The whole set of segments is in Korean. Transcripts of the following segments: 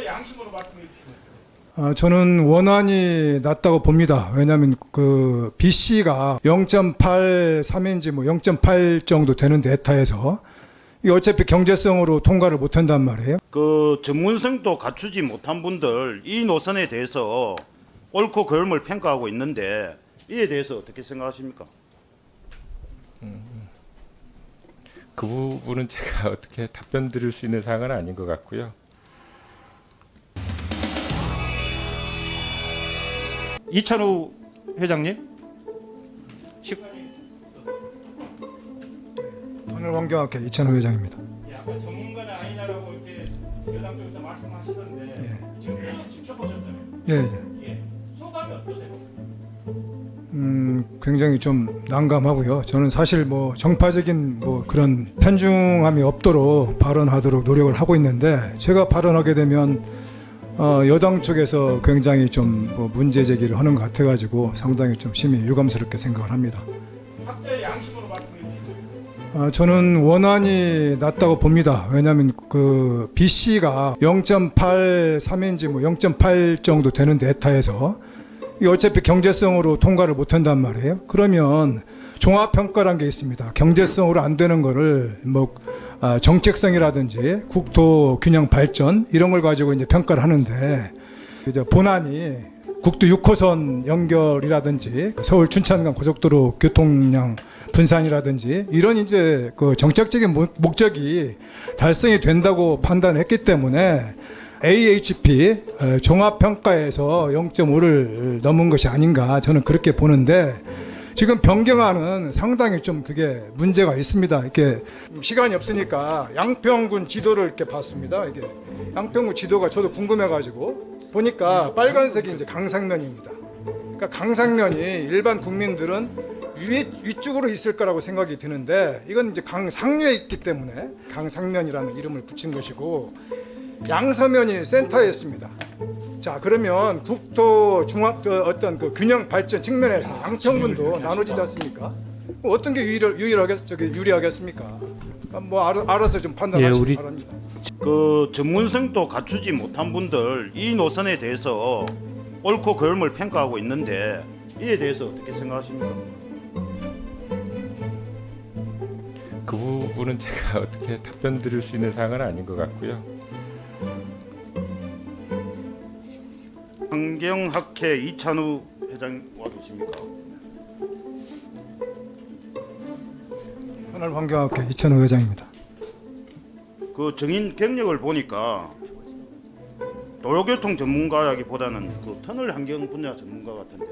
각자의 양심으로 말씀해 주시면 되겠습니다. 저는 원안이 낫다고 봅니다. 왜냐하면 그 BC가 0.83인지 뭐 0.8 정도 되는 데이터에서 이 어차피 경제성으로 통과를 못한단 말이에요. 그 전문성도 갖추지 못한 분들 이 노선에 대해서 옳고 그름을 평가하고 있는데 이에 대해서 어떻게 생각하십니까? 그 부분은 제가 어떻게 답변 드릴 수 있는 사항은 아닌 것 같고요. 이찬우 회장님. 오늘 환경학회 이찬호 회장입니다. 아까 전문가는 아니냐라고 이렇게 여당 쪽에서 말씀하시던데 지금 쭉 지켜보셨잖아요. 예. 소감이 어떠세요? 굉장히 좀 난감하고요. 저는 사실 뭐 정파적인 뭐 그런 편중함이 없도록 발언하도록 노력을 하고 있는데 제가 발언하게 되면 여당 쪽에서 굉장히 좀 뭐 문제 제기를 하는 것 같아가지고 상당히 좀 심히 유감스럽게 생각을 합니다. 각자의 양심으로 말씀해 주시면 되겠습니다. 저는 원안이 낫다고 봅니다. 왜냐하면 그 BC가 0.83인지 뭐 0.8 정도 되는 데이터에서 이 어차피 경제성으로 통과를 못한단 말이에요. 그러면 종합평가라는 게 있습니다. 경제성으로 안 되는 거를 뭐 정책성이라든지 국토 균형 발전 이런 걸 가지고 이제 평가를 하는데 이제 본안이 국도 6호선 연결이라든지 서울 춘천 간 고속도로 교통량 분산이라든지 이런 이제 그 정책적인 목적이 달성이 된다고 판단했기 때문에 AHP 종합평가에서 0.5를 넘은 것이 아닌가 저는 그렇게 보는데 지금 변경안은 상당히 좀 그게 문제가 있습니다. 이렇게 시간이 없으니까 양평군 지도를 이렇게 봤습니다. 이게 양평군 지도가 저도 궁금해가지고 보니까 빨간색이 이제 강상면입니다. 그러니까 강상면이 일반 국민들은 위쪽으로 있을 거라고 생각이 드는데 이건 이제 강상류에 있기 때문에 강상면이라는 이름을 붙인 것이고 양서면이 센터에 있습니다. 자 그러면 국토 중앙 어떤 그 균형 발전 측면에서 양평군도 나눠지지 않습니까? 뭐 어떤 게 유리하겠습니까? 뭐 알아서 좀 판단하시기 바랍니다. 그 전문성도 갖추지 못한 분들 이 노선에 대해서 옳고 그름을 평가하고 있는데 이에 대해서 어떻게 생각하십니까? 그 부분은 제가 어떻게 답변 드릴 수 있는 사항은 아닌 것 같고요. 환경학회 이찬우 회장 와 계십니까? 오늘 환경학회 이찬호 회장입니다. 그 정인 경력을 보니까 도로교통 전문가라기보다는 그 터널 환경 분야 전문가 같은데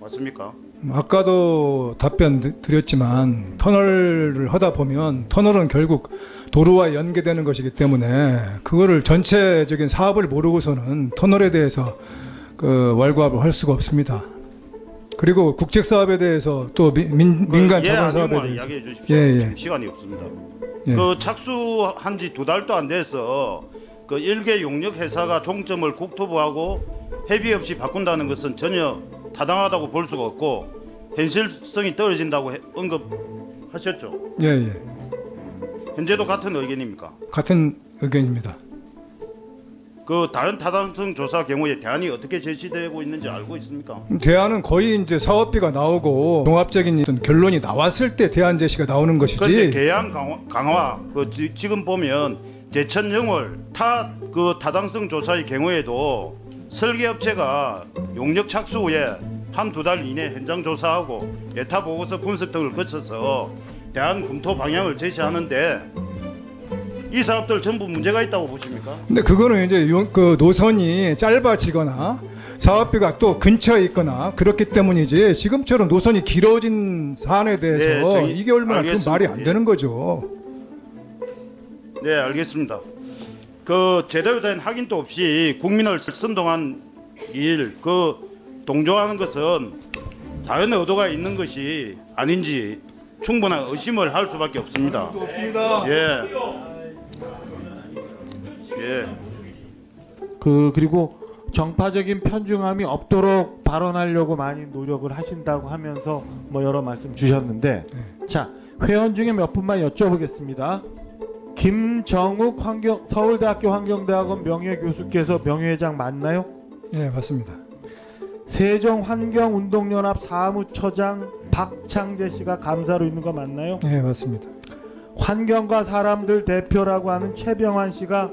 맞습니까? 아까도 답변 드렸지만 터널을 하다 보면 터널은 결국 도로와 연계되는 것이기 때문에 그거를 전체적인 사업을 모르고서는 터널에 대해서 그 월구합을 할 수가 없습니다. 그리고 국책 사업에 대해서 또 민간 자본 사업에 대해서 이야기해 주십시오. 지금 시간이 없습니다. 그 착수한 지 2달도 안 돼서 그 일개 용역 회사가 종점을 국토부하고 협의 없이 바꾼다는 것은 전혀 타당하다고 볼 수가 없고 현실성이 떨어진다고 언급하셨죠. 예. 현재도 같은 의견입니까? 같은 의견입니다. 그 다른 타당성 조사 경우에 대안이 어떻게 제시되고 있는지 알고 있습니까? 대안은 거의 이제 사업비가 나오고 종합적인 어떤 결론이 나왔을 때 대안 제시가 나오는 것이지. 그런데 계양 강화 지금 보면 제천 영월 그 타당성 조사의 경우에도 설계업체가 용역 착수 후에 1-2달 이내 현장 조사하고 예타 보고서 분석 등을 거쳐서 대안 검토 방향을 제시하는데 이 사업들 전부 문제가 있다고 보십니까? 근데 그거는 이제 그 노선이 짧아지거나 사업비가 또 근처에 있거나 그렇기 때문이지 지금처럼 노선이 길어진 사안에 대해서 이게 얼마나 그 말이 안 되는 거죠. 네, 알겠습니다. 그 제대로 된 확인도 없이 국민을 선동한 일, 그 동조하는 것은 다른 의도가 있는 것이 아닌지 충분한 의심을 할 수밖에 없습니다. 없습니다. 예. 그리고 정파적인 편중함이 없도록 발언하려고 많이 노력을 하신다고 하면서 뭐 여러 말씀 주셨는데 자 회원 중에 몇 분만 여쭤보겠습니다. 김정욱 서울대학교 환경대학원 명예교수께서 명예회장 맞나요? 네, 맞습니다. 세종환경운동연합 사무처장 박창재 씨가 감사로 있는 거 맞나요? 네, 맞습니다. 환경과 사람들 대표라고 하는 최병환 씨가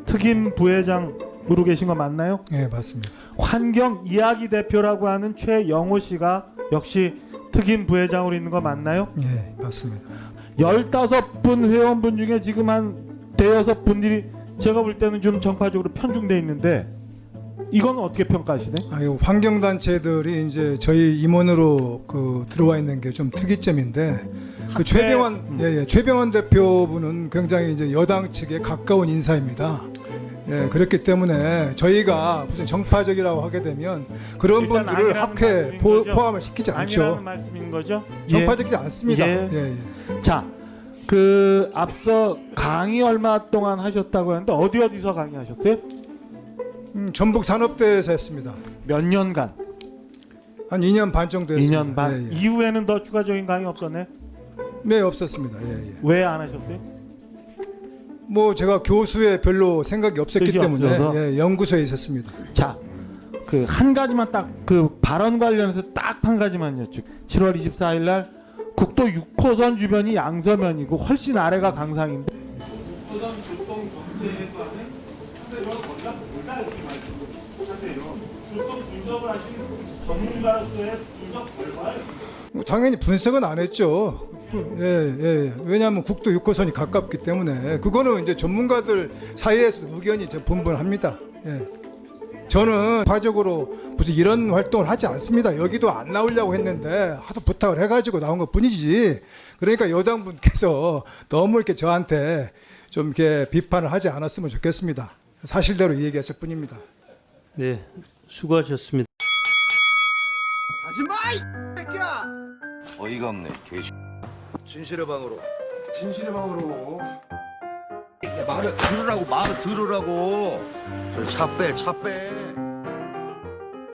특임 부회장으로 계신 거 맞나요? 네, 맞습니다. 환경 이야기 대표라고 하는 최영호 씨가 역시 특임 부회장으로 있는 거 맞나요? 네, 맞습니다. 15분 회원분 중에 지금 한 대여섯 분들이 제가 볼 때는 좀 정파적으로 편중돼 있는데 이건 어떻게 평가하시네? 아유, 환경단체들이 이제 저희 임원으로 들어와 있는 게 좀 특이점인데 그 최병환 대표분은 굉장히 이제 여당 측에 가까운 인사입니다. 예, 그렇기 때문에 저희가 무슨 정파적이라고 하게 되면 그런 일단 분들을 아니라는 학회에 말씀인 거죠? 포함을 시키지 않죠. 아니라는 말씀인 거죠? 정파적이지 않습니다. 예. 예, 예. 자, 앞서 강의 얼마 동안 하셨다고 하는데 어디서 강의하셨어요? 전북 산업대에서 했습니다. 몇 년간? 한 2년 반 정도 했습니다. 2년 반. 예, 예. 이후에는 더 추가적인 강의 없었네? 네, 없었습니다. 예, 예. 왜 안 하셨어요? 뭐 제가 교수에 별로 생각이 없었기 뜻이 때문에 없어서? 예, 연구소에 있었습니다. 자, 한 가지만 딱 발언 관련해서 딱 한 가지만 여쭙. 7월 24일 날 국도 6호선 주변이 양서면이고 훨씬 아래가 강상인데 6호선 교통 경제에서는 상대적으로 거리가 멀다 이렇게 말씀하세요. 교통 분석을 하시는 전문가로서의 분석 결과에 뭐 당연히 분석은 안 했죠. 예, 예. 왜냐하면 국도 6호선이 가깝기 때문에 그거는 이제 전문가들 사이에서 의견이 좀 분분합니다. 예. 저는 파적으로 무슨 이런 활동을 하지 않습니다. 여기도 안 나오려고 했는데 하도 부탁을 해가지고 나온 것 뿐이지. 그러니까 여당분께서 너무 이렇게 저한테 좀 이렇게 비판을 하지 않았으면 좋겠습니다. 사실대로 얘기했을 뿐입니다. 네, 수고하셨습니다. 어이가 없네 개시. 진실의 방으로. 말을 들으라고 차 빼.